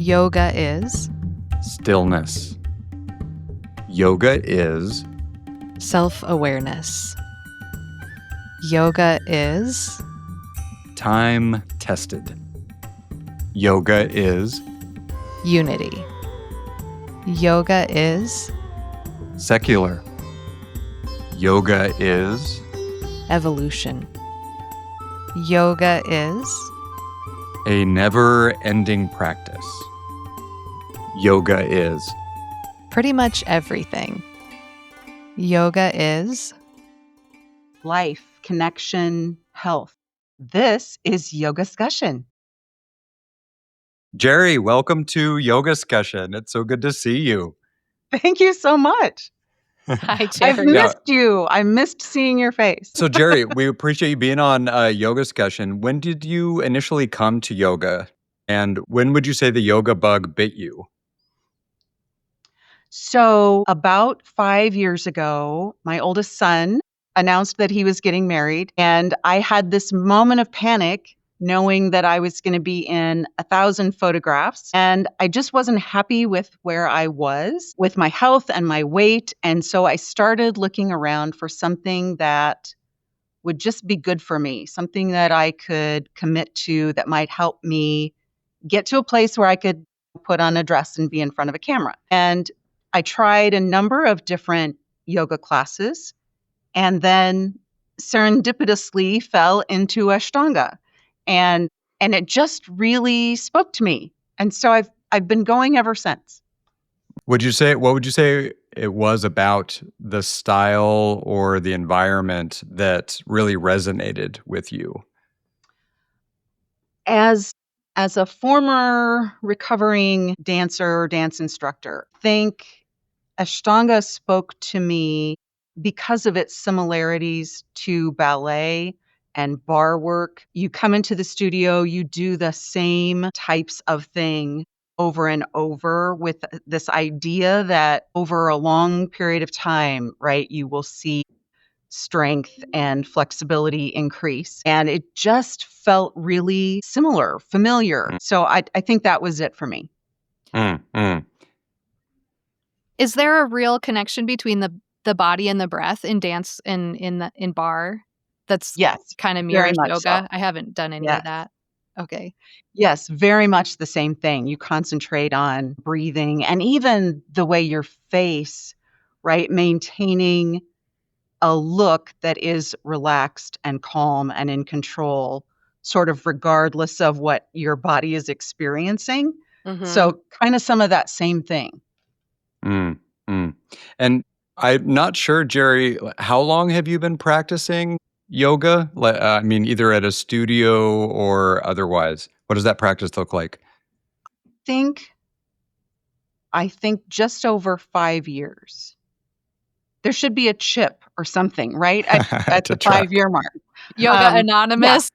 Yoga is stillness. Yoga is self-awareness. Yoga is time-tested. Yoga is unity. Yoga is secular. Yoga is evolution. Yoga is a never-ending practice. Yoga is pretty much everything. Yoga is life, connection, health. This is Yoga Scussion. Jeri, welcome to Yoga Scussion. It's so good to see you. Thank you so much. Hi, I've Jeri. missed you. I missed seeing your face. So, Jeri, we appreciate you being on Yoga Scussion. When did you initially come to yoga? And when would you say the yoga bug bit you? So about 5 years ago, my oldest son announced that he was getting married. And I had this moment of panic knowing that I was going to be in 1,000 photographs. And I just wasn't happy with where I was with my health and my weight. And so I started looking around for something that would just be good for me, something that I could commit to that might help me get to a place where I could put on a dress and be in front of a camera. And I tried a number of different yoga classes and then serendipitously fell into Ashtanga. And it just really spoke to me. And so I've been going ever since. What would you say it was about the style or the environment that really resonated with you? As a former recovering dancer or dance instructor, I think Ashtanga spoke to me because of its similarities to ballet and bar work. You come into the studio, you do the same types of thing over and over with this idea that over a long period of time, right, you will see strength and flexibility increase. And it just felt really similar, familiar. So I think that was it for me. Is there a real connection between the body and the breath in dance in bar? That's Yes, kind of very mirrors much yoga. so. I haven't done any Yes. of that. Okay. Yes, very much the same thing. You concentrate on breathing and even the way your face, right, maintaining a look that is relaxed and calm and in control, sort of regardless of what your body is experiencing. So kind of some of that same thing. And I'm not sure, Jeri, how long have you been practicing yoga? I mean, either at a studio or otherwise. What does that practice look like? I think just over 5 years. There should be a chip or something, right? At To the track. 5-year mark. Yoga Anonymous.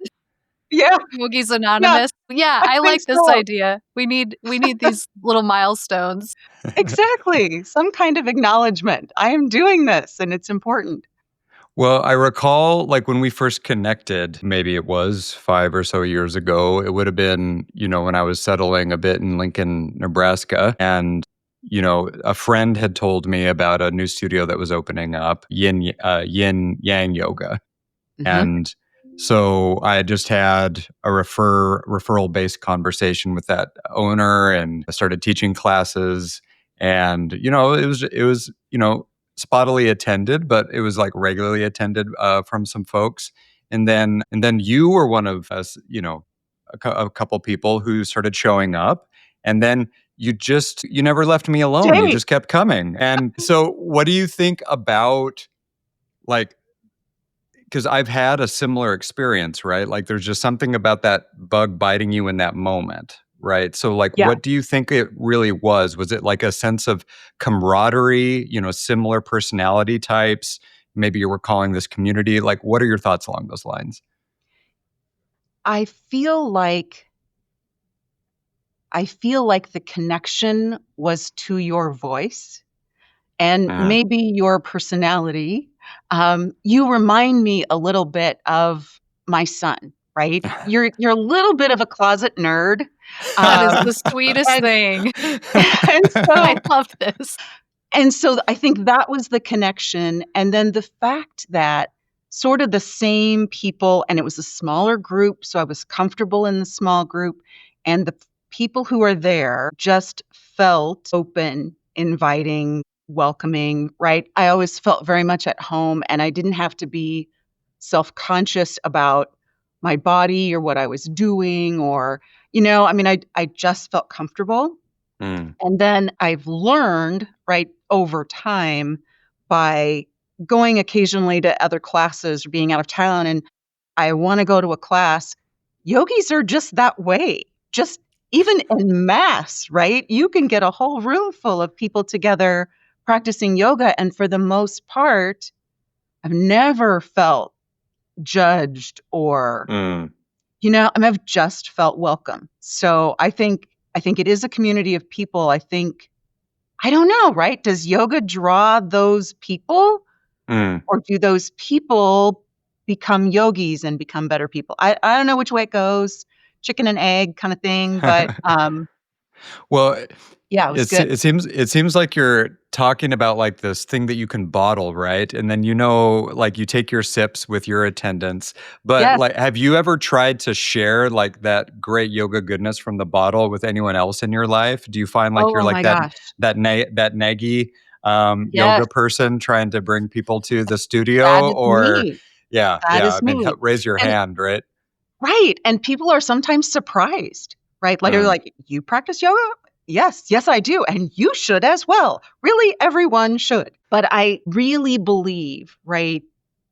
Yeah. Yogis Anonymous. Yeah, I like think this so. idea. We need these little milestones. Exactly. Some kind of acknowledgement. I am doing this and it's important. Well, I recall like when we first connected, maybe it was 5 or so years ago, it would have been, when I was settling a bit in Lincoln, Nebraska. And, a friend had told me about a new studio that was opening up, Yin Yang Yoga. Mhm. And so I just had a referral-based conversation with that owner, and I started teaching classes. And it was spottily attended, but it was like regularly attended from some folks. And then you were one of us, a couple people who started showing up, and then you never left me alone. You Jeri. just kept coming. And so, what do you think about like? Because I've had a similar experience, right? Like there's just something about that bug biting you in that moment, right? So like, Yeah. what do you think it really was? Was it like a sense of camaraderie, similar personality types? Maybe you were calling this community. Like, what are your thoughts along those lines? I feel like the connection was to your voice and maybe your personality. You remind me a little bit of my son, right? You're a little bit of a closet nerd, That is Um, the sweetest and, thing. and I so love this. and so I think that was the connection. And then the fact that sort of the same people, and it was a smaller group, so I was comfortable in the small group, and the people who are there just felt open, inviting, welcoming, right? I always felt very much at home, and I didn't have to be self-conscious about my body or what I was doing or, I mean, I just felt comfortable. Mm, And then I've learned, right, over time by going occasionally to other classes or being out of town and I want to go to a class, yogis are just that way. Just even in mass, right? You can get a whole room full of people together practicing yoga. And for the most part, I've never felt judged or mm, I mean, I've just felt welcome. So I think it is a community of people. I don't know, right? Does yoga draw those people mm. or do those people become yogis and become better people? I don't know which way it goes, chicken and egg kind of thing, but Well, yeah, it was good. it seems like you're talking about like this thing that you can bottle, right? And then like you take your sips with your attendants. But Yes. like, have you ever tried to share like that great yoga goodness from the bottle with anyone else in your life? Do you find like you're Oh like my gosh. that naggy Yes, yoga person trying to bring people to the that studio? is Or me. yeah, That yeah. is I mean, me. raise your And hand, right? right, and people are sometimes surprised, right? Like, they're Mm, like, "You practice yoga?" "Yes, yes, I do, and you should as well." Really, everyone should. But I really believe, right,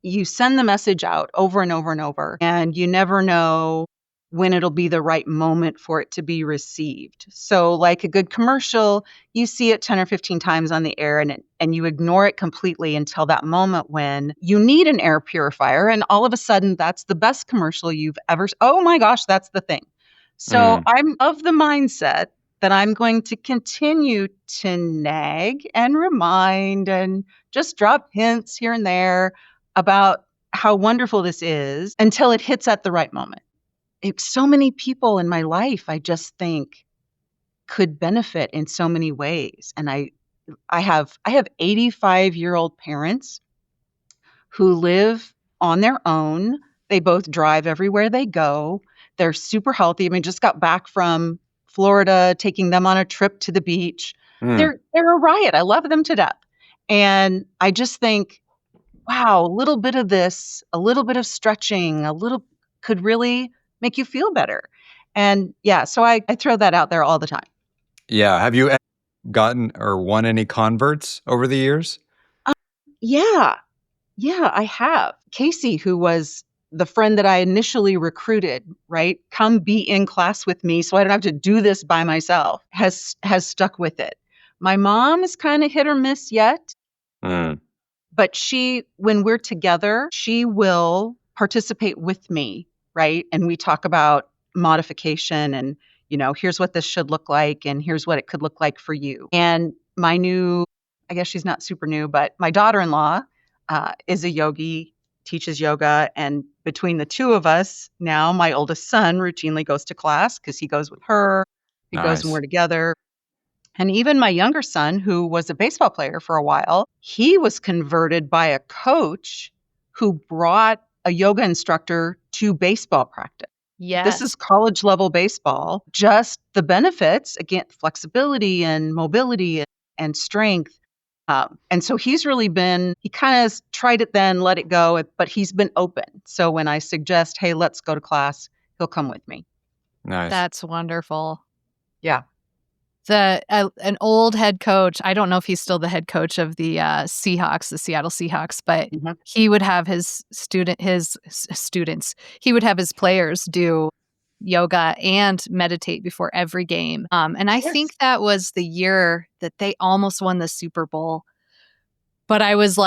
you send the message out over and over and over, and you never know when it'll be the right moment for it to be received. So, like a good commercial, you see it 10 or 15 times on the air and you ignore it completely until that moment when you need an air purifier and all of a sudden that's the best commercial you've ever oh my gosh, that's the thing. So mm. I'm of the mindset that I'm going to continue to nag and remind and just drop hints here and there about how wonderful this is until it hits at the right moment. So many people in my life I just think could benefit in so many ways. And I have 85-year-old parents who live on their own. They both drive everywhere they go. They're super healthy. I mean, just got back from Florida, taking them on a trip to the beach. Mm. They're a riot. I love them to death. And I just think, wow, a little bit of this, a little bit of stretching, a little could really make you feel better. And yeah, so I throw that out there all the time. Yeah. Have you gotten or won any converts over the years? Yeah, yeah, I have. Casey, who was the friend that I initially recruited, right? Come be in class with me so I don't have to do this by myself, has stuck with it. My mom is kind of hit or miss yet, Mm, but when we're together, she will participate with me, right? And we talk about modification and, here's what this should look like and here's what it could look like for you. And I guess she's not super new, but my daughter-in-law is a yogi, teaches yoga. And between the two of us now, my oldest son routinely goes to class because he goes with her. He goes when we're nice. together. And even my younger son, who was a baseball player for a while, he was converted by a coach who brought a yoga instructor to baseball practice. This is Yes. college level baseball. Just the benefits, again, flexibility and mobility and strength. And so he kind of tried it then, let it go, but he's been open. So when I suggest, hey, let's go to class, he'll come with me. Nice. That's wonderful. Yeah. An old head coach, I don't know if he's still the head coach of the Seahawks, the Seattle Seahawks, but Mhm. he would have his students, he would have his players do yoga and meditate before every game. And I Yes. think that was the year that they almost won the Super Bowl. But I was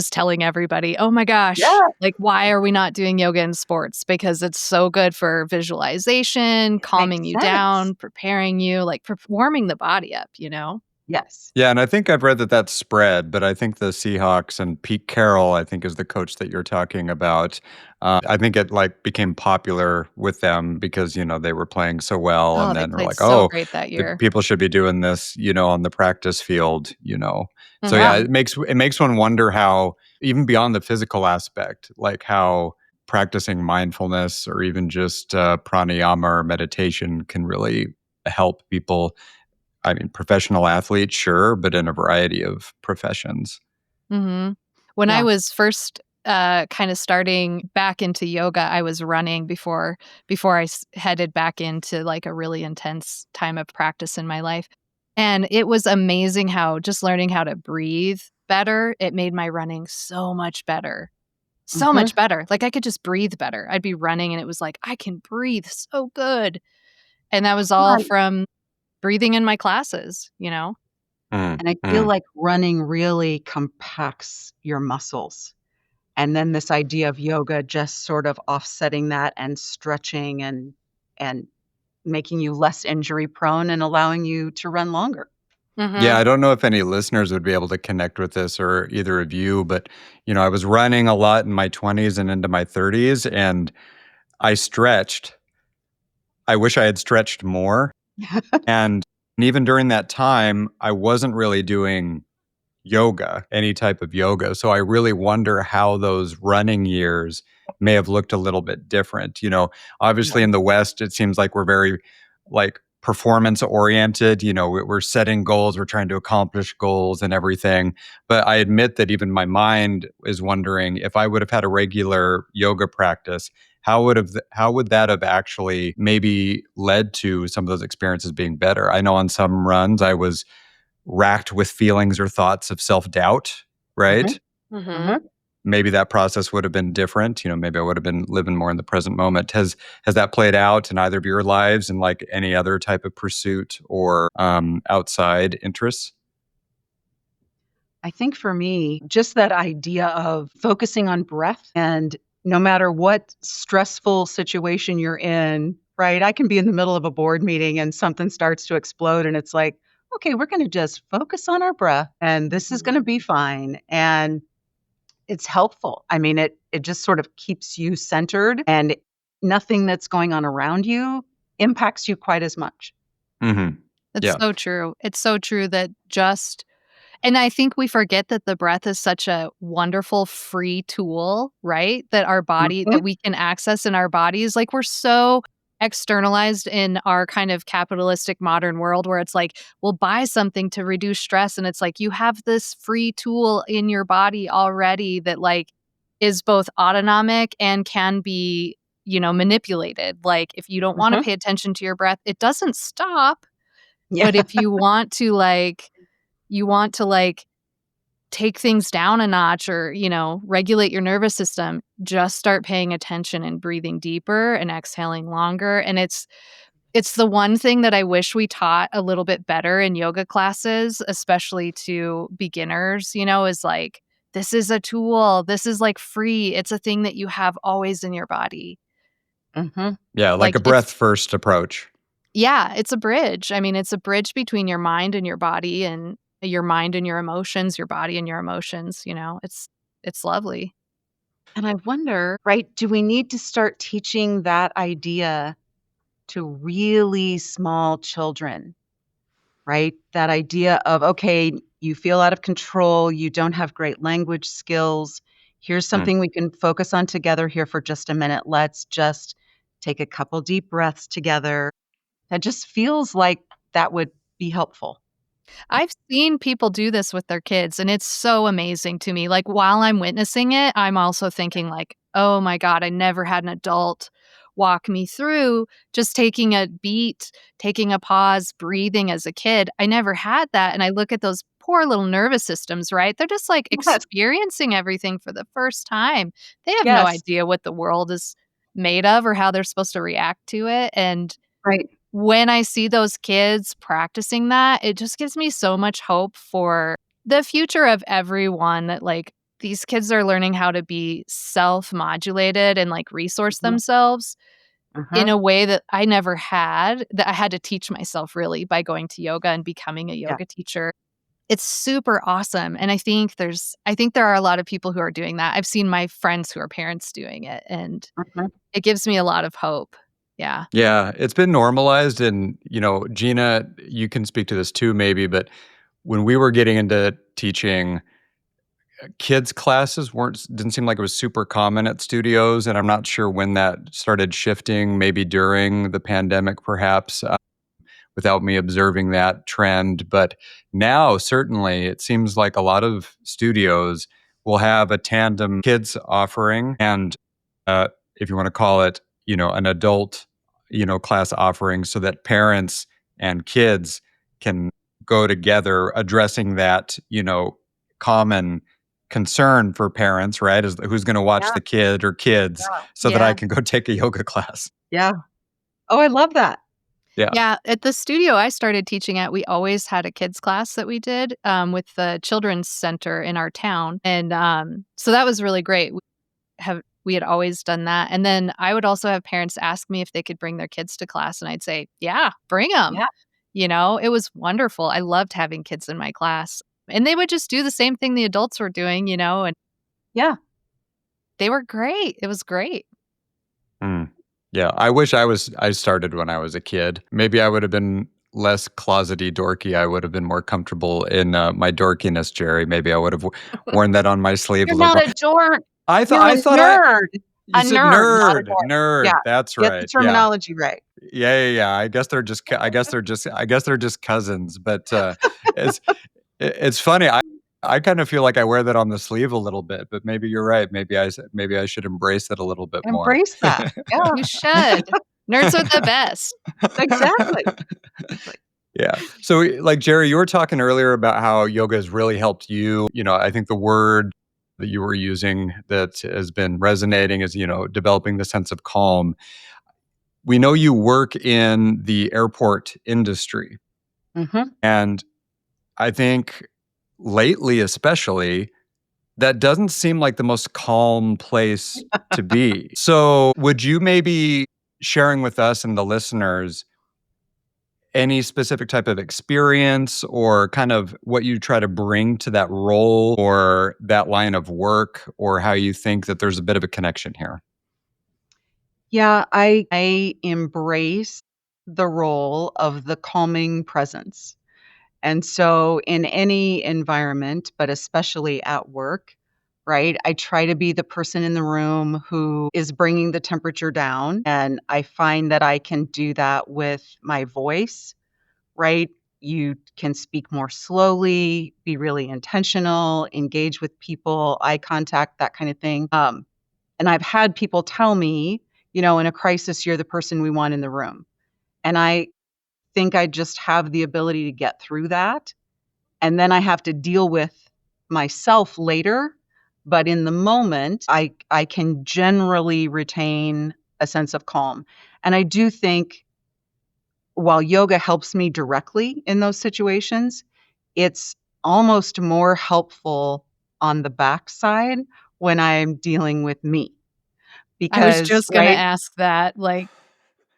telling everybody, "Oh my gosh, Yeah. like, why are we not doing yoga in sports? Because it's so good for visualization, It makes calming you sense. down, preparing you, like, warming the body up, you know?" Yes. Yeah, and I think I've read that that's spread, but I think the Seahawks and Pete Carroll, I think, is the coach that you're talking about. I think it like became popular with them because they were playing so well, Oh, and they then we're played like, so oh, great that the year. people should be doing this, on the practice field. So yeah, Mhm. it makes one wonder how even beyond the physical aspect, like how practicing mindfulness or even just pranayama or meditation can really help people. I mean, professional athletes, sure, but in a variety of professions. Mhm. When I Yeah. was first, kinda starting back into yoga, I was running before I headed back into, like, a really intense time of practice in my life, and it was amazing how just learning how to breathe better, it made my running so much better. So Mhm. much better. Like, I could just breathe better. I'd be running, and it was like, "I can breathe so good." And that was all Right. from breathing in my classes? Mm, And I feel mm. like running really compacts your muscles. And then this idea of yoga just sort of offsetting that and stretching and making you less injury prone and allowing you to run longer. Yeah, Mhm. I don't know if any listeners would be able to connect with this or either of you, but I was running a lot in my 20s and into my 30s, and I stretched. I wish I had stretched more. And even during that time, I wasn't really doing yoga, any type of yoga. So I really wonder how those running years may have looked a little bit different. Obviously Yeah. in the West, it seems like we're very like performance oriented. We're setting goals, we're trying to accomplish goals and everything. But I admit that even my mind is wondering if I would have had a regular yoga practice, how would that have actually maybe led to some of those experiences being better? I know on some runs I was racked with feelings or thoughts of self-doubt, Mhm. right? Mhm. Mhm. Maybe that process would have been different. Maybe I would have been living more in the present moment. Has that played out in either of your lives in like any other type of pursuit or outside interests? I think for me, just that idea of focusing on breath and no matter what stressful situation you're in, right? I can be in the middle of a board meeting and something starts to explode and it's like, okay, we're going to just focus on our breath and this is going to be fine. And it's helpful. I mean, it just sort of keeps you centered and nothing that's going on around you impacts you quite as much. Hmm. It's Yeah. so true. It's so true that just and I think we forget that the breath is such a wonderful free tool, right? That Mhm. we can access in our bodies. Like, we're so externalized in our kind of capitalistic modern world where it's like, we'll buy something to reduce stress. And it's like, you have this free tool in your body already that, like, is both autonomic and can be manipulated. Like, if you don't want to Mhm. pay attention to your breath, it doesn't stop. Yeah. But if you want to take things down a notch or regulate your nervous system, just start paying attention and breathing deeper and exhaling longer. And it's the one thing that I wish we taught a little bit better in yoga classes, especially to beginners, is like, this is a tool. This is like free. It's a thing that you have always in your body. Mhm. Yeah, like Like, a breath first approach. yeah, it's a bridge. I mean, it's a bridge between your mind and your body and your mind and your emotions, your body and your emotions. It's lovely. And I wonder, right, do we need to start teaching that idea to really small children, right? That idea of, okay, you feel out of control, you don't have great language skills. Here's Mm. something we can focus on together here for just a minute. Let's just take a couple deep breaths together. That just feels like that would be helpful. I've seen people do this with their kids, and it's so amazing to me. Like, while I'm witnessing it, I'm also thinking like, "Oh my god, I never had an adult walk me through just taking a beat, taking a pause, breathing as a kid." I never had that, and I look at those poor little nervous systems, right? They're just, like, Yes. experiencing everything for the first time. They have no Yes. idea what the world is made of or how they're supposed to react to it, and Right. when I see those kids practicing that, it just gives me so much hope for the future of everyone that, like, these kids are learning how to be self-modulated and, like, resource Mhm. themselves. in a way that I never had, that I had to teach myself really by going to yoga and becoming a yoga teacher. It's super awesome. And I think there are a lot of people who are doing that. I've seen my friends who are parents doing it, and it gives me a lot of hope. Yeah. Yeah, it's been normalized. And, Gina, you can speak to this too, maybe, but when we were getting into teaching, kids classes didn't seem like it was super common at studios. And I'm not sure when that started shifting, maybe during the pandemic, perhaps. Without me observing that trend. But now, certainly, it seems like a lot of studios will have a tandem kids offering, and if you want to call it, an adult, class offering, so that parents and kids can go together, addressing that, common concern for parents, right? Is who's going to watch the kid or kids, so that I can go take a yoga class. Yeah. Oh, I love that. Yeah. At the studio I started teaching at, we always had a kids class that we did with the children's center in our town. And so that was really great. We had always done that. And then I would also have parents ask me if they could bring their kids to class. And I'd say, yeah, bring them. Yeah. It was wonderful. I loved having kids in my class. And they would just do the same thing the adults were doing, and they were great. It was great. Yeah, I wish I started when I was a kid. Maybe I would have been less closety dorky. I would have been more comfortable in my dorkiness, Jeri. Maybe I would have worn that on my sleeve You're a little not more. a dork. I You're a thought nerd. you A said nerd, not a nerd, dork. nerd. Yeah. That's Get right. the terminology right. Yeah. I guess they're just cousins. But it's funny. I kind of feel like I wear that on the sleeve a little bit, but maybe you're right. Maybe I should embrace it a little bit more. Embrace that. Yeah. You should. Nerds are the best. Exactly. Yeah. So, like, Jeri, you were talking earlier about how yoga has really helped you. I think the word that you were using that has been resonating is, developing the sense of calm. We know you work in the airport industry. And I think lately, especially, that doesn't seem like the most calm place to be. So, would you maybe sharing with us and the listeners any specific type of experience or kind of what you try to bring to that role or that line of work, or how you think that there's a bit of a connection here? Yeah, I embrace the role of the calming presence. And so in any environment, but especially at work, right, I try to be the person in the room who is bringing the temperature down. And I find that I can do that with my voice, right? You can speak more slowly, be really intentional, engage with people, eye contact, that kind of thing. And I've had people tell me, in a crisis, you're the person we want in the room. And I think I just have the ability to get through that. And then I have to deal with myself later. But in the moment, I can generally retain a sense of calm. And I do think while yoga helps me directly in those situations, it's almost more helpful on the backside when I'm dealing with me. I was Because, just going to right? ask that. Like,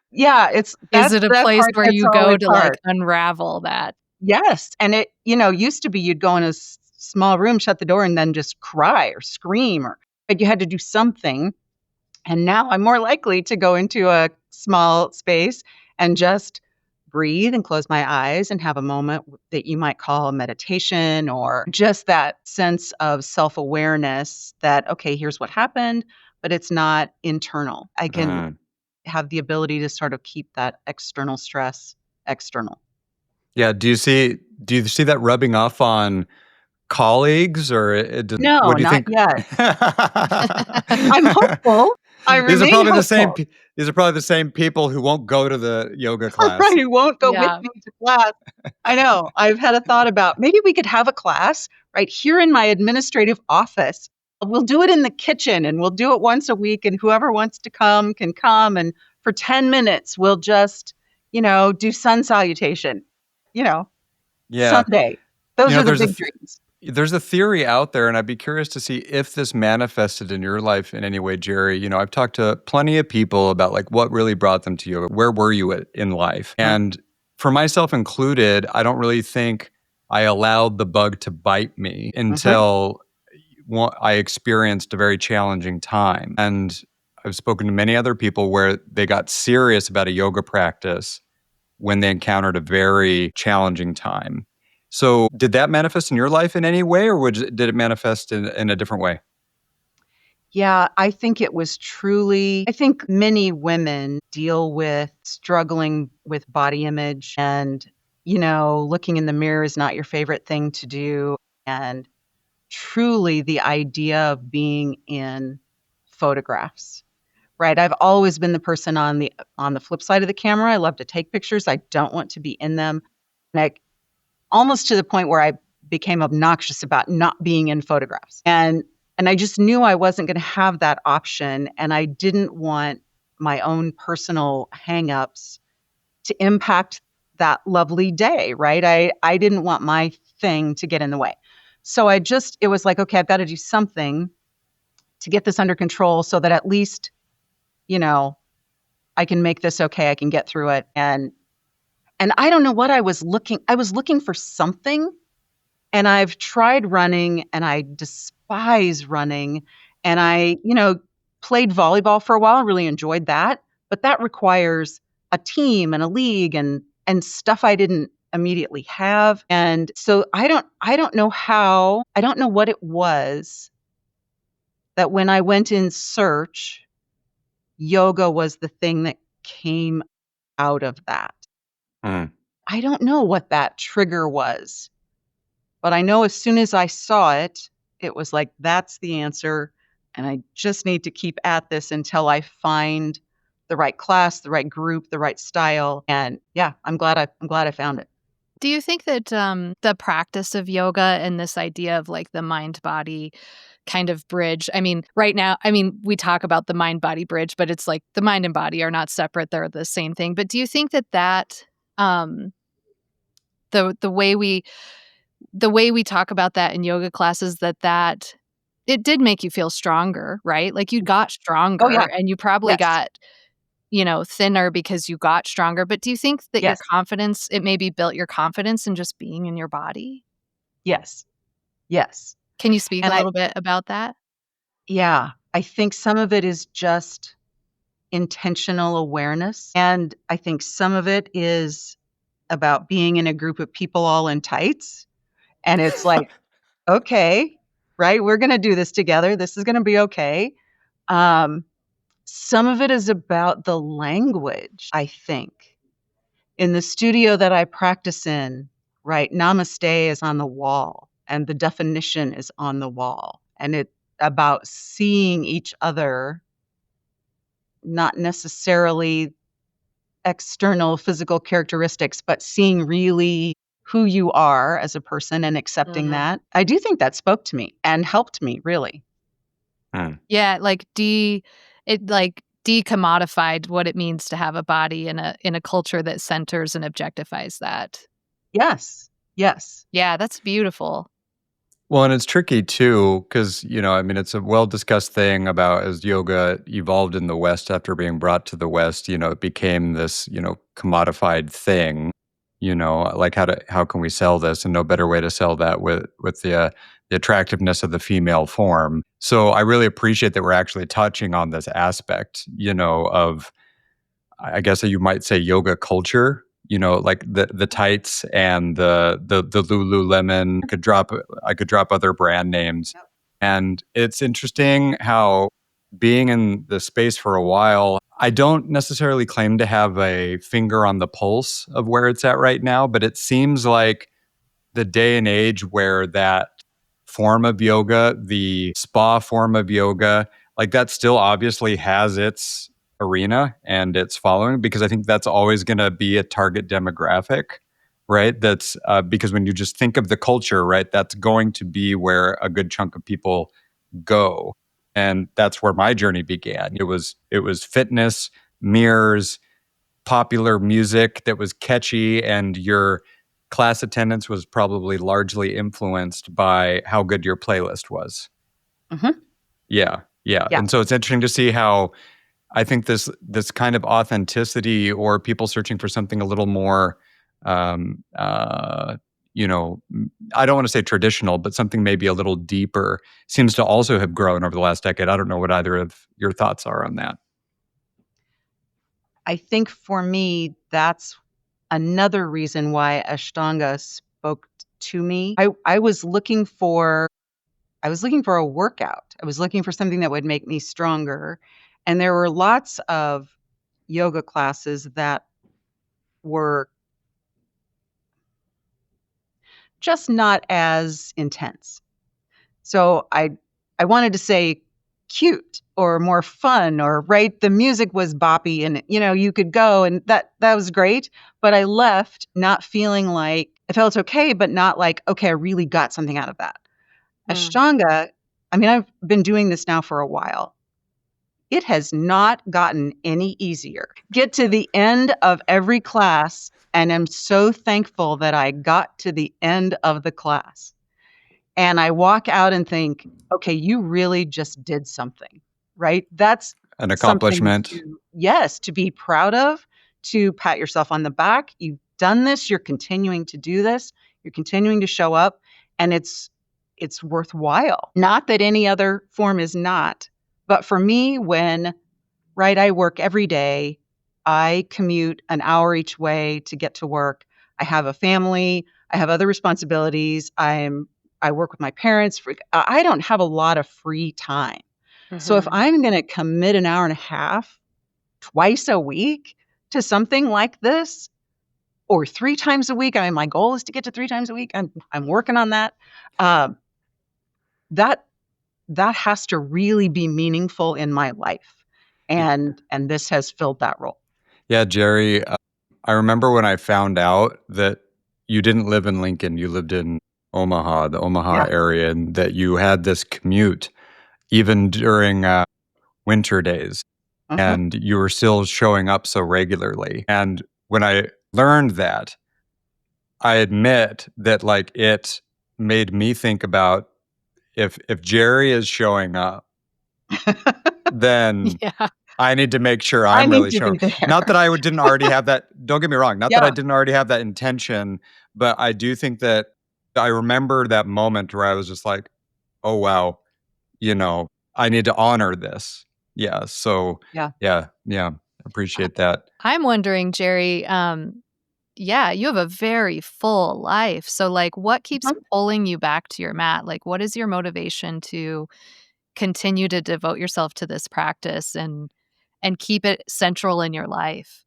Yeah, is that's it a that place part where that's you go always to like hard. unravel that? Yes, and it, used to be you'd go in a small room, shut the door, and then just cry or scream, but you had to do something. And now I'm more likely to go into a small space and just breathe and close my eyes and have a moment that you might call meditation, or just that sense of self-awareness that, okay, here's what happened, but it's not internal. I can have the ability to sort of keep that external stress external. Yeah. Do you see that rubbing off on colleagues, or No, what do you not think? yet. I'm hopeful. I These are remain probably the same. hopeful. These are probably the same people who won't go to the yoga Right, class. who won't go with Yeah. me to class. I know. I've had a thought about maybe we could have a class right here in my administrative office. We'll do it in the kitchen, and we'll do it once a week, and whoever wants to come can come. And for 10 minutes, we'll just, do sun salutation, Yeah. someday. Those are the There's big dreams. There's a theory out there, and I'd be curious to see if this manifested in your life in any way, Jeri. I've talked to plenty of people about like what really brought them to yoga. Where were you in life? And for myself included, I don't really think I allowed the bug to bite me until I experienced a very challenging time. And I've spoken to many other people where they got serious about a yoga practice when they encountered a very challenging time. So did that manifest in your life in any way, or did it manifest in a different way? Yeah, I think it was truly, I think many women deal with struggling with body image and, looking in the mirror is not your favorite thing to do. And truly the idea of being in photographs, right? I've always been the person on the flip side of the camera. I love to take pictures. I don't want to be in them. Like almost to the point where I became obnoxious about not being in photographs. And I just knew I wasn't going to have that option. And I didn't want my own personal hangups to impact that lovely day, right? I didn't want my thing to get in the way. So it was like, okay, I've got to do something to get this under control so that at least, I can make this okay. I can get through it. And I don't know what I was looking for something. And I've tried running and I despise running. And I, played volleyball for a while, really enjoyed that. But that requires a team and a league and stuff I didn't immediately have. And so I don't know what it was that when I went in search, yoga was the thing that came out of that. Mm. I don't know what that trigger was. But I know as soon as I saw it, it was like, that's the answer. And I just need to keep at this until I find the right class, the right group, the right style. And yeah, I'm glad I found it. Do you think that the practice of yoga and this idea of like the mind body kind of bridge? I mean, right now, we talk about the mind body bridge, but it's like the mind and body are not separate; they're the same thing. But do you think that the way we talk about that in yoga classes that it did make you feel stronger, right? Like you got Oh stronger, yeah. and you probably Yes. got thinner because you got stronger. But do you think that your Yes. confidence, it maybe built your confidence in just being in your body? Yes. Yes. Can you speak a And little bit about that? I think some of it is just intentional awareness. And I think some of it is about being in a group of people all in tights. And it's like, okay, right? We're going to do this together. This is going to be okay. Um, some of it is about the language, I think. In the studio that I practice in, right, Namaste is on the wall and the definition is on the wall. And it's about seeing each other, not necessarily external physical characteristics, but seeing really who you are as a person and accepting Mhm. that. I do think that spoke to me and helped me really. Mm. Yeah, like decommodified what it means to have a body in a culture that centers and objectifies that. Yes. Yes. Yeah, that's beautiful. Well, and it's tricky too, because, it's a well discussed thing about as yoga evolved in the West after being brought to the West, it became this, commodified thing, like how can we sell this? And no better way to sell that with the attractiveness of the female form. So I really appreciate that we're actually touching on this aspect, of I guess you might say yoga culture, like the tights and the Lululemon. I could drop other brand names. Yep. And it's interesting how being in the space for a while, I don't necessarily claim to have a finger on the pulse of where it's at right now, but it seems like the day and age where that form of yoga, the spa form of yoga, like that still obviously has its arena and its following, because I think that's always going to be a target demographic, right? That's because when you just think of the culture, right, that's going to be where a good chunk of people go. And that's where my journey began. It was fitness, mirrors, popular music that was catchy, and your class attendance was probably largely influenced by how good your playlist was. Mm-hmm. Yeah. Yeah. And so it's interesting to see how I think this kind of authenticity, or people searching for something a little more, you know, I don't want to say traditional, but something maybe a little deeper, seems to also have grown over the last decade. I don't know what either of your thoughts are on that. I think for me, that's another reason why Ashtanga spoke to me. I was looking for a workout. I was looking for something that would make me stronger. And there were lots of yoga classes that were just not as intense. So I wanted to say cute or more fun, or right, the music was boppy and you could go, and that was great, but I left not feeling like I felt okay, but not like, okay, I really got something out of that. Ashtanga, I mean, I've been doing this now for a while. It has not gotten any easier. Get to the end of every class, and I'm so thankful that I got to the end of the class. And I walk out and think, okay, you really just did something, right? That's An something accomplishment. to be proud of, to pat yourself on the back. You've done this. You're continuing to do this. You're continuing to show up, and it's worthwhile. Not that any other form is not, but for me, right, I work every day. I commute an hour each way to get to work. I have a family. I have other responsibilities. I work with my parents. I don't have a lot of free time. So if I'm going to commit an hour and a half twice a week to something like this, or 3 times a week, I mean, my goal is to get to 3 times a week. I'm working on that. That has to really be meaningful in my life, and this has filled that role. Yeah, Jeri, I remember when I found out that you didn't live in Lincoln, you lived in Omaha, the Omaha Yeah. area, and that you had this commute even during winter days, and you were still showing up so regularly. And when I learned that, I admit that like it made me think about, if Jeri is showing up, then Yeah. I need to make sure I I'm need really to be showing. there. Not that I didn't already have that. Don't get me wrong. Not that I Yeah. didn't already have that intention, but I do think that I remember that moment where I was just like, "Oh wow, I need to honor this." Yeah. So Yeah. yeah. Appreciate that. I'm wondering, Jeri, yeah, you have a very full life. So, like, what keeps Mhm. pulling you back to your mat? Like, what is your motivation to continue to devote yourself to this practice and keep it central in your life?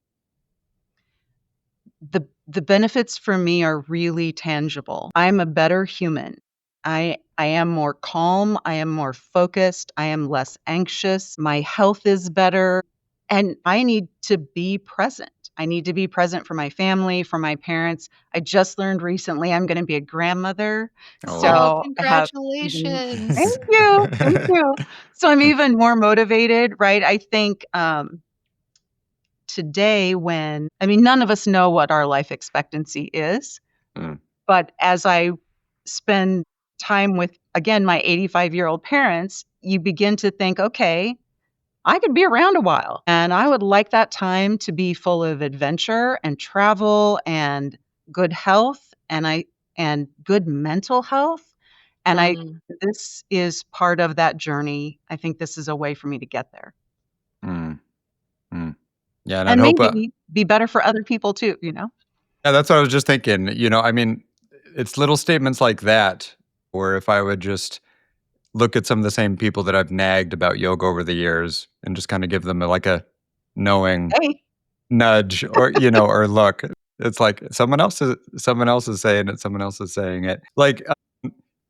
The benefits for me are really tangible. I'm a better human. I am more calm, I am more focused, I am less anxious, my health is better, and I need to be present. I need to be present for my family, for my parents. I just learned recently I'm gonna be a grandmother, Oh, so I have even congratulations. Thank you, thank you. So I'm even more motivated, right? I think, today, none of us know what our life expectancy is. Mm. But as I spend time with, again, my 85-year-old parents, you begin to think, okay, I could be around a while. And I would like that time to be full of adventure and travel and good health, and good mental health. And Mm. this is part of that journey. I think this is a way for me to get there. Mm. Mm. Yeah, and I'd And hope. maybe be better for other people too, Yeah, that's what I was just thinking. It's little statements like that, or if I would just look at some of the same people that I've nagged about yoga over the years and just kind of give them like a knowing Hey. nudge, or look. It's like someone else is saying it, someone else is saying it. Like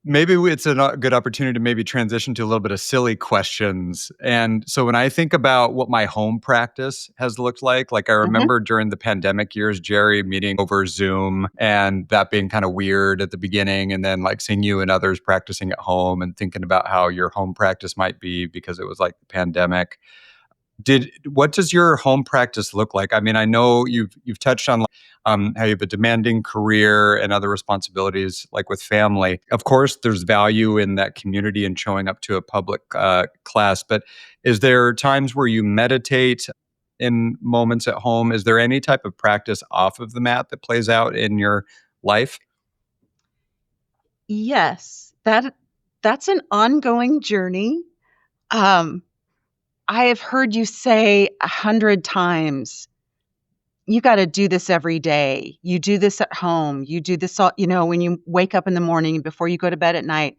maybe it's a good opportunity to maybe transition to a little bit of silly questions. And so when I think about what my home practice has looked like I Mhm. remember during the pandemic years, Jeri, meeting over Zoom and that being kind of weird at the beginning, and then like seeing you and others practicing at home and thinking about how your home practice might be because it was like the pandemic. What does your home practice look like? I mean, I know you've touched on how you have a demanding career and other responsibilities, like with family. Of course, there's value in that community and showing up to a public class. But is there times where you meditate in moments at home? Is there any type of practice off of the mat that plays out in your life? Yes, that's an ongoing journey. Um, I have heard you say 100 times, you got to do this every day. You do this at home. You do this all, when you wake up in the morning before you go to bed at night.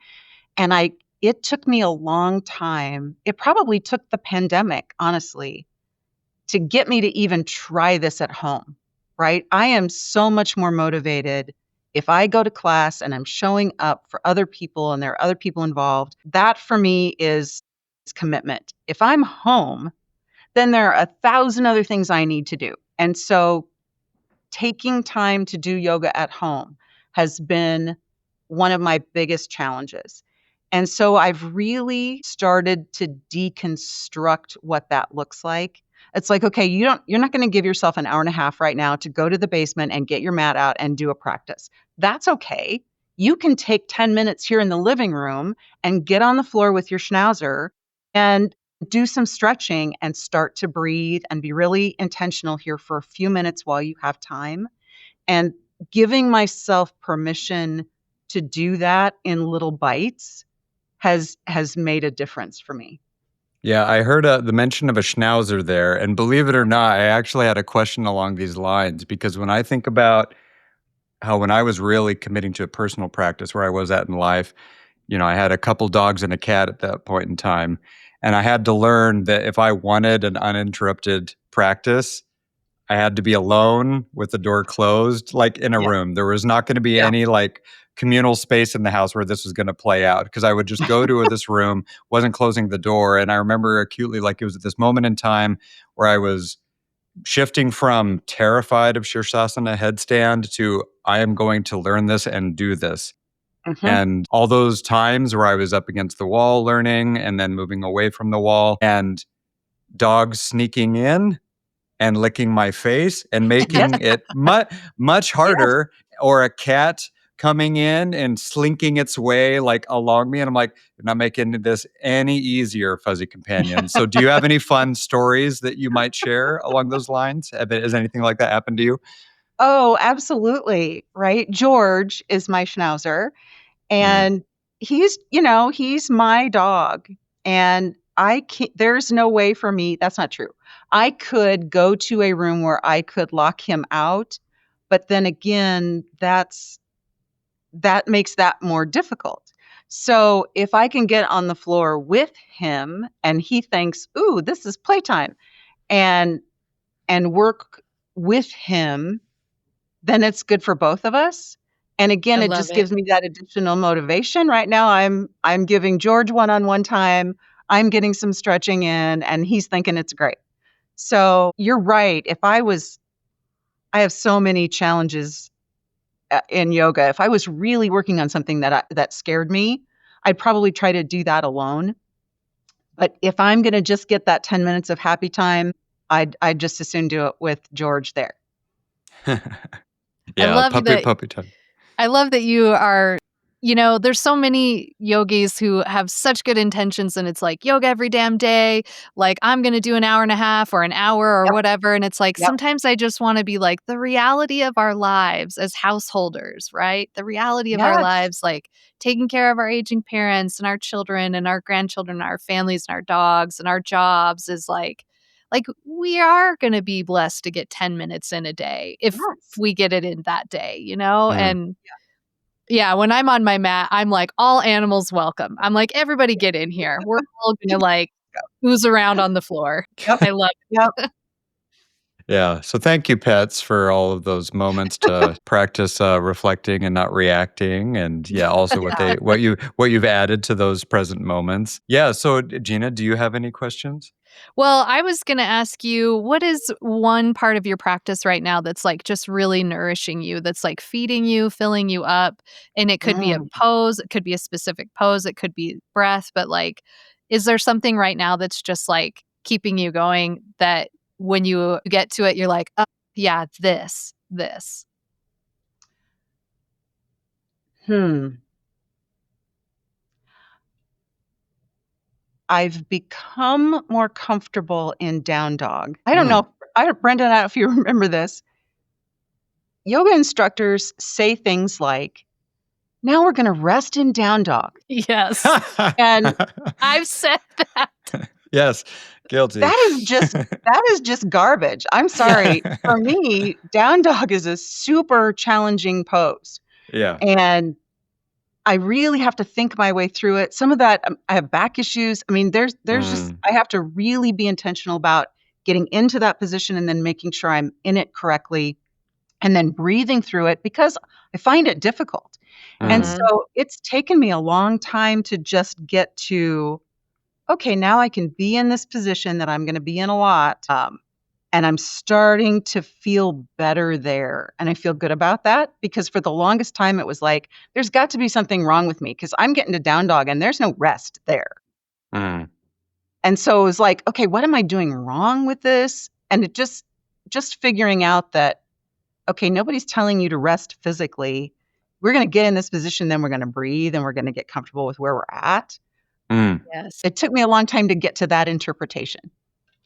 And it took me a long time. It probably took the pandemic, honestly, to get me to even try this at home, right? I am so much more motivated if I go to class and I'm showing up for other people and there are other people involved. That for me is commitment. If I'm home, then there are 1,000 other things I need to do. And so taking time to do yoga at home has been one of my biggest challenges. And so I've really started to deconstruct what that looks like. It's like, okay, you're not going to give yourself an hour and a half right now to go to the basement and get your mat out and do a practice. That's okay. You can take 10 minutes here in the living room and get on the floor with your Schnauzer and do some stretching and start to breathe and be really intentional here for a few minutes while you have time. And giving myself permission to do that in little bites has made a difference for me. Yeah, I heard the mention of a Schnauzer there. And believe it or not, I actually had a question along these lines because when I think about how when I was really committing to a personal practice where I was at in life, I had a couple dogs and a cat at that point in time. And I had to learn that if I wanted an uninterrupted practice, I had to be alone with the door closed, like in a Yeah. room. There was not going to be Yeah. any like communal space in the house where this was going to play out because I would just go to this room, wasn't closing the door. And I remember acutely, like it was at this moment in time where I was shifting from terrified of Shirshasana headstand to I am going to learn this and do this. Mhm. And all those times where I was up against the wall learning and then moving away from the wall and dogs sneaking in and licking my face and Yes. making it much Yes. harder, or a cat coming in and slinking its way like along me. And I'm like, you're not making this any easier, fuzzy companion. So do you have any fun stories that you might share along those lines? Has anything like that happened to you? Oh, absolutely. Right. George is my Schnauzer. Mm. And he's my dog. And there's no way for me, that's not true. I could go to a room where I could lock him out, but then again, that makes that more difficult. So if I can get on the floor with him and he thinks, "Ooh, this is playtime," and work with him, then it's good for both of us. And I again, it love just it. gives me that additional motivation. Right now, I'm giving George one-on-one time. I'm getting some stretching in, and he's thinking it's great. So you're right. I have so many challenges in yoga. If I was really working on something that scared me, I'd probably try to do that alone. But if I'm going to just get that 10 minutes of happy time, I'd just as soon do it with George there. I Yeah, love puppy that puppy time. I love that you are, there's so many yogis who have such good intentions and it's like yoga every damn day. Like I'm going to do an hour and a half or an hour or Yep. whatever. And it's like, Yep. sometimes I just want to be like the reality of our lives as householders, right? The reality of our Yes. lives, like taking care of our aging parents and our children and our grandchildren, and our families and our dogs and our jobs is like we are going to be blessed to get 10 minutes in a day if Yes. we get it in that day, you know? Mm. And yeah, when I'm on my mat, I'm like, all animals welcome. I'm like, everybody get in here. We're all gonna like ooze around on the floor. Yep. I love Yep. Yeah. So thank you, pets, for all of those moments to practice reflecting and not reacting, and yeah, also yeah. what you've added to those present moments. Yeah. So Gina, do you have any questions? Well, I was gonna ask you, what is one part of your practice right now that's like just really nourishing you, that's like feeding you, filling you up? And it could be a Mm. pose, it could be a specific pose, it could be breath, but like, is there something right now that's just like keeping you going that when you get to it, you're like, oh, yeah, this. I've become more comfortable in down dog. I don't know, Brendon, I don't know if you remember this. Yoga instructors say things like, now we're going to rest in down dog. Yes. And I've said that. Yes, guilty. that is just garbage. I'm sorry. For me, down dog is a super challenging pose. Yeah. And I really have to think my way through it. Some of that, I have back issues. I mean, there's just, I have to really be intentional about getting into that position and then making sure I'm in it correctly and then breathing through it because I find it difficult. And so it's taken me a long time to just get to, okay, now I can be in this position that I'm going to be in a lot. And I'm starting to feel better there. And I feel good about that because for the longest time, it was like, there's got to be something wrong with me because I'm getting to down dog and there's no rest there. And so it was like, okay, what am I doing wrong with this? And it just figuring out that, okay, nobody's telling you to rest physically. We're going to get in this position, then we're going to breathe and we're going to get comfortable with where we're at. Yes. It took me a long time to get to that interpretation.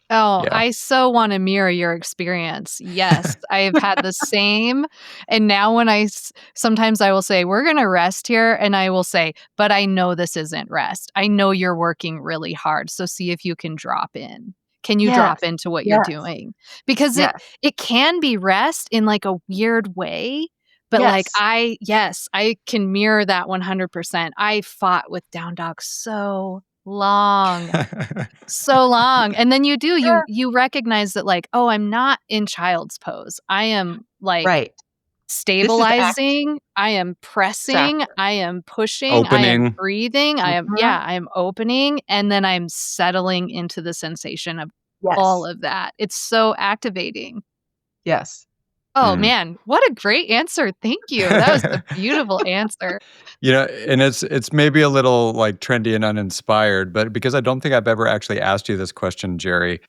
Oh, Yeah. I so want to mirror your experience. Yes, I've had the same. And now when sometimes I will say, we're going to rest here. And I will say, but I know this isn't rest. I know you're working really hard. So see if you can drop in. Can you drop into what you're doing? Because it can be rest in like a weird way. But like I can mirror that 100%. I fought with down dog so long. And then you recognize that like, oh, I'm not in child's pose. I am like stabilizing, I am pressing, I am pushing, I am breathing, I am opening, and then I'm settling into the sensation of all of that. It's so activating. Yes. Oh man, what a great answer. Thank you. That was a beautiful answer. And it's maybe a little like trendy and uninspired, but because I don't think I've ever actually asked you this question, Jeri,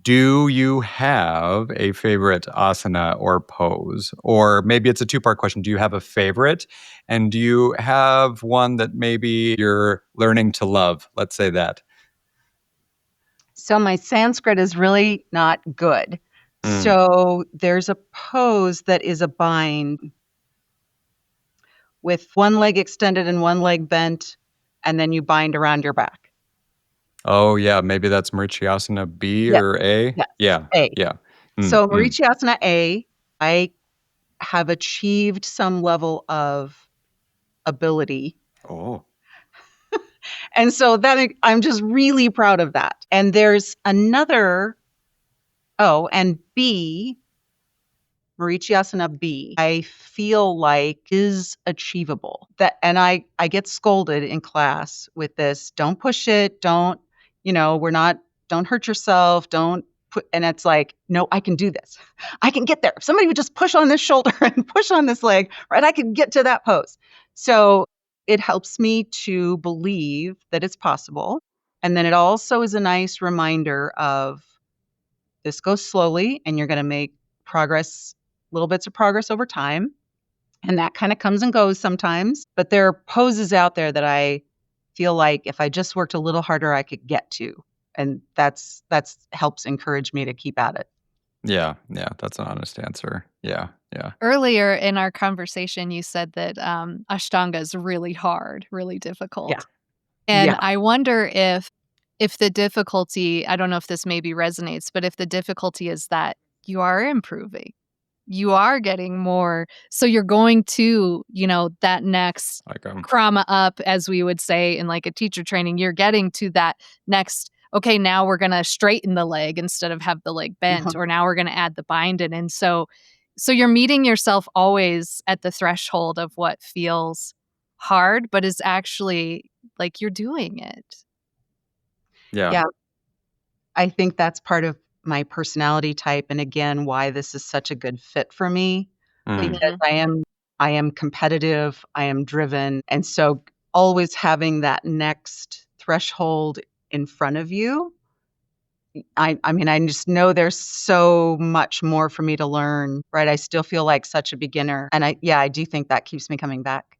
do you have a favorite asana or pose? Or maybe it's a two-part question. Do you have a favorite? And do you have one that maybe you're learning to love? Let's say that. So my Sanskrit is really not good. So there's a pose that is a bind with one leg extended and one leg bent, and then you bind around your back. Oh, yeah. Maybe that's Marichyasana B or A? Yes. Yeah. A. Yeah. So Marichyasana A, I have achieved some level of ability. Oh. And so that I'm just really proud of that. And there's another, and B, Marichyasana B, I feel like is achievable. And I get scolded in class with this, don't push it, don't hurt yourself, don't put, and it's like, no, I can do this. I can get there. If somebody would just push on this shoulder and push on this leg, right, I can get to that pose. So it helps me to believe that it's possible. And then it also is a nice reminder of this goes slowly and you're going to make progress, little bits of progress over time. And that kind of comes and goes sometimes. But there are poses out there that I feel like if I just worked a little harder, I could get to. And that's helps encourage me to keep at it. Yeah. Yeah. That's an honest answer. Yeah. Yeah. Earlier in our conversation, you said that Ashtanga is really hard, really difficult. Yeah. And I wonder if the difficulty, I don't know if this maybe resonates, but if the difficulty is that you are improving, you are getting more. So you're going to, that next krama up, as we would say in like a teacher training, you're getting to that next, okay, now we're going to straighten the leg instead of have the leg bent, or now we're going to add the bind in. And so you're meeting yourself always at the threshold of what feels hard, but is actually like you're doing it. Yeah. I think that's part of my personality type. And again, why this is such a good fit for me, because I am competitive, I am driven. And so always having that next threshold in front of you I mean, I just know there's so much more for me to learn, right? I still feel like such a beginner. And I do think that keeps me coming back.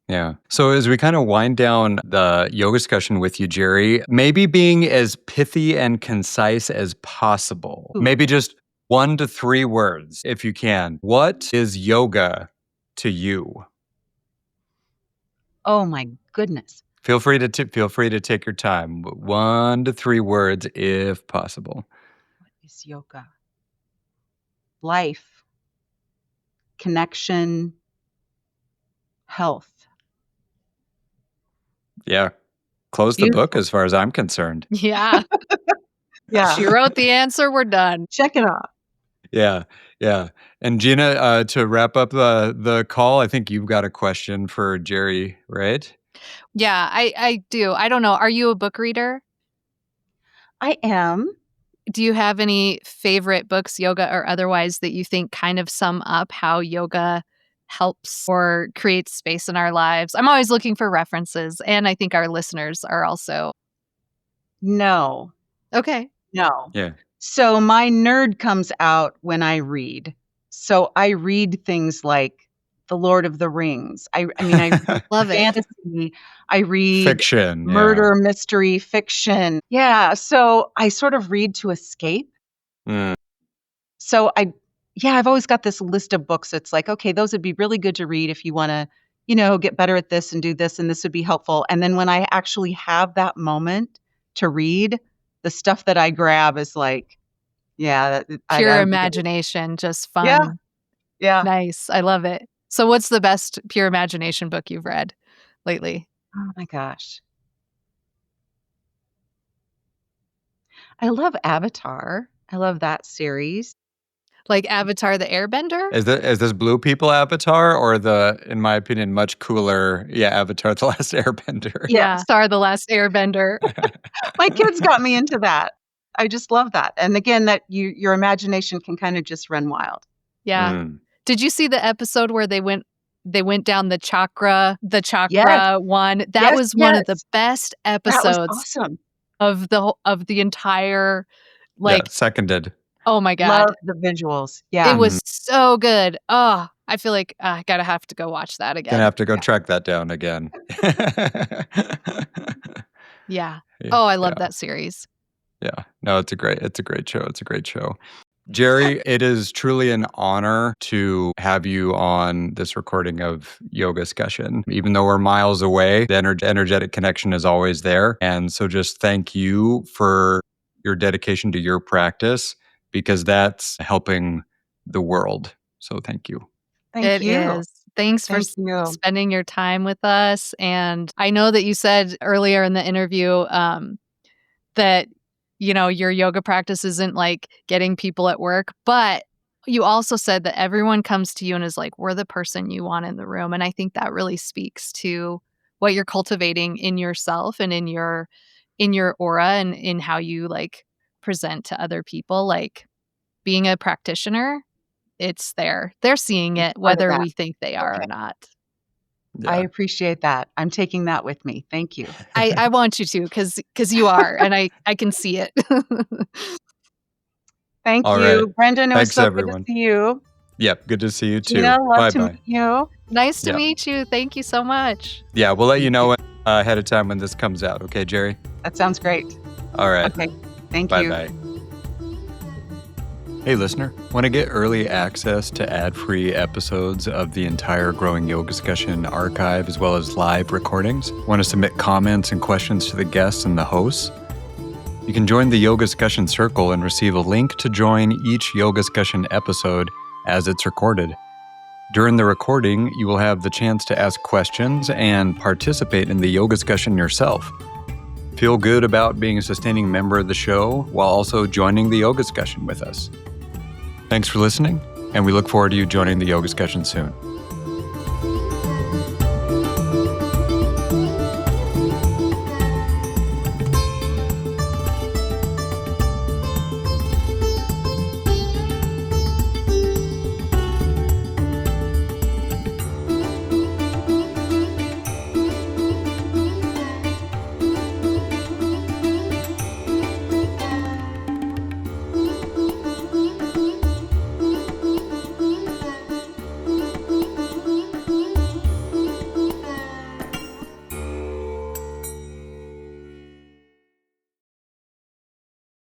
Yeah. So as we kind of wind down the yoga discussion with you, Jeri, maybe being as pithy and concise as possible. Ooh. Maybe just 1 to 3 words, if you can. What is yoga to you? Oh my goodness. Feel free to take your time. 1 to 3 words, if possible. What is yoga? Life, connection, health. Yeah. Close the book as far as I'm concerned. Yeah. Yeah. She wrote the answer. We're done. Check it off. Yeah. Yeah. And Gina, to wrap up the call, I think you've got a question for Jeri, right? Yeah, I do. I don't know. Are you a book reader? I am. Do you have any favorite books, yoga or otherwise, that you think kind of sum up how yoga helps or creates space in our lives? I'm always looking for references, and I think our listeners are also. No. Okay. No. Yeah. So my nerd comes out when I read. So I read things like The Lord of the Rings. I mean, I read Love it. fantasy. I read Fiction. murder, mystery, fiction. Yeah. So I sort of read to escape. Yeah. So I've always got this list of books. It's like, okay, those would be really good to read if you want to, get better at this and do this, and this would be helpful. And then when I actually have that moment to read, the stuff that I grab is like, yeah, Pure imagination, just fun. Yeah. Yeah. Nice. I love it. So what's the best pure imagination book you've read lately? Oh my gosh. I love Avatar. I love that series. Like Avatar the Airbender? Is this Blue People Avatar or the, in my opinion, much cooler, Avatar the Last Airbender? Yeah, Star the Last Airbender. My kids got me into that. I just love that. And again, that your imagination can kind of just run wild. Yeah. Did you see the episode where they went down the chakra one? That was one of the best episodes. That was awesome. Of the entire, seconded. Oh my God. Love the visuals. Yeah. It was so good. Oh, I feel like I have to go watch that again. Gonna have to go track that down again. Yeah. Oh, I love that series. Yeah. No, it's a great show. It's a great show. Jeri, it is truly an honor to have you on this recording of Yoga Scussion. Even though we're miles away, the energetic connection is always there. And so just thank you for your dedication to your practice, because that's helping the world. So thank you. Thank you. It is. Thanks for spending your time with us. And I know that you said earlier in the interview that your yoga practice isn't like getting people at work, but you also said that everyone comes to you and is like, we're the person you want in the room. And I think that really speaks to what you're cultivating in yourself and in your aura and in how you present to other people. Like being a practitioner, it's there. They're seeing it whether we think they are or not. Yeah. I appreciate that. I'm taking that with me. Thank you. I want you to, because you are, and I can see it. Thank All you. right. Brendan, it was so everyone. good to see you. Yep, good to see you too. Gina, love Bye-bye. to meet you. Nice to meet you. Thank you so much. Yeah, we'll let you know ahead of time when this comes out. Okay, Jeri? That sounds great. All right. Okay. Thank you. Bye-bye. Hey, listener. Want to get early access to ad-free episodes of the entire Growing Yoga Scussion archive, as well as live recordings? Want to submit comments and questions to the guests and the hosts? You can join the Yoga Scussion Circle and receive a link to join each Yoga Scussion episode as it's recorded. During the recording, you will have the chance to ask questions and participate in the Yoga Scussion yourself. Feel good about being a sustaining member of the show while also joining the Yoga Scussion with us. Thanks for listening, and we look forward to you joining the Yoga Scussion soon.